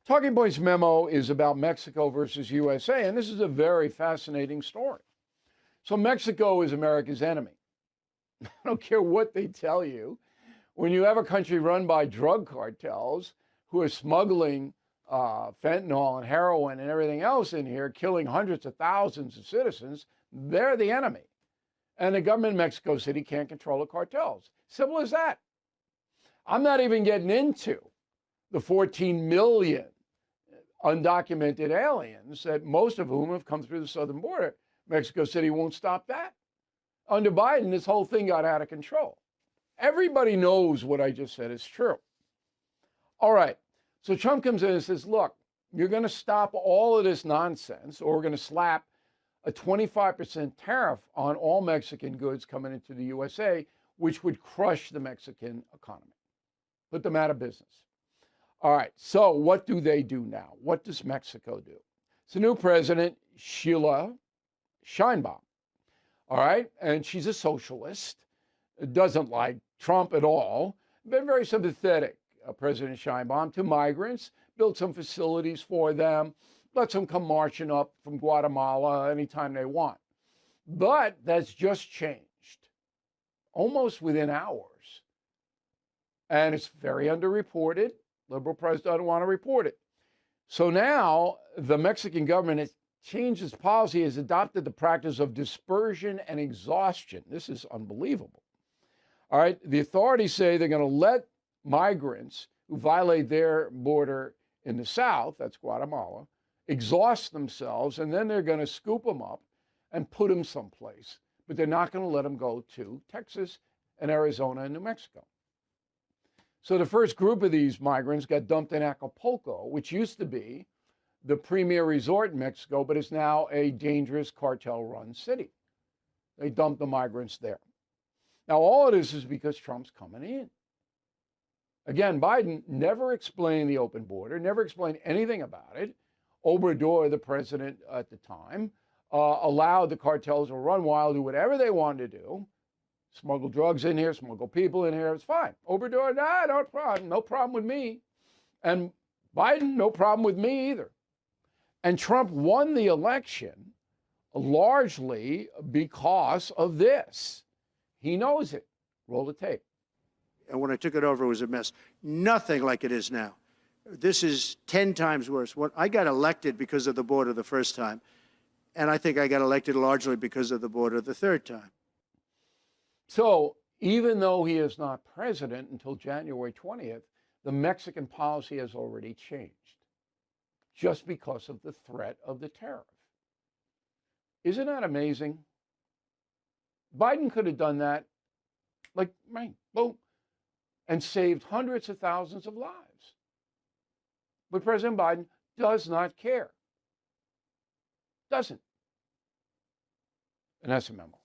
Talking Points memo is about Mexico versus USA, and this is a very fascinating story. So Mexico is America's enemy. I don't care what they tell you. When you have a country run by drug cartels who are smuggling fentanyl and heroin and everything else in here, killing hundreds of thousands of citizens, they're the enemy. And the government in Mexico City can't control the cartels. Simple as that. I'm not even getting into the 14 million undocumented aliens, that most of whom have come through the southern border. Mexico City won't stop that. Under Biden, this whole thing got out of control. Everybody knows what I just said is true. All right. So Trump comes in and says, look, you're going to stop all of this nonsense, or we're going to slap a 25% tariff on all Mexican goods coming into the USA, which would crush the Mexican economy, put them out of business. All right, so what do they do now? What does Mexico do? It's a new president, Sheila Sheinbaum. All right, and she's a socialist, doesn't like Trump at all, been very sympathetic, President Sheinbaum, to migrants, built some facilities for them, lets them come marching up from Guatemala anytime they want. But that's just changed, almost within hours. And it's very underreported. Liberal press doesn't want to report it. So now the Mexican government has changed its policy, has adopted the practice of dispersion and exhaustion. This is unbelievable. All right, the authorities say they're going to let migrants who violate their border in the south, that's Guatemala, exhaust themselves, and then they're going to scoop them up and put them someplace. But they're not going to let them go to Texas and Arizona and New Mexico. So the first group of these migrants got dumped in Acapulco, which used to be the premier resort in Mexico, but is now a dangerous cartel-run city. They dumped the migrants there. Now, all of this is because Trump's coming in. Again, Biden never explained the open border, never explained anything about it. Obrador, the president at the time, allowed the cartels to run wild, do whatever they wanted to do. Smuggle drugs in here, smuggle people in here, it's fine. Obrador, no problem with me. And Biden, no problem with me either. And Trump won the election largely because of this. He knows it. Roll the tape. And when I took it over, it was a mess. Nothing like it is now. This is 10 times worse. I got elected because of the border the first time, and I think I got elected largely because of the border the third time. So even though he is not president until January 20th, the Mexican policy has already changed just because of the threat of the tariff. Isn't that amazing? Biden could have done that, like, right, boom, and saved hundreds of thousands of lives. But President Biden does not care. Doesn't. And that's a memo.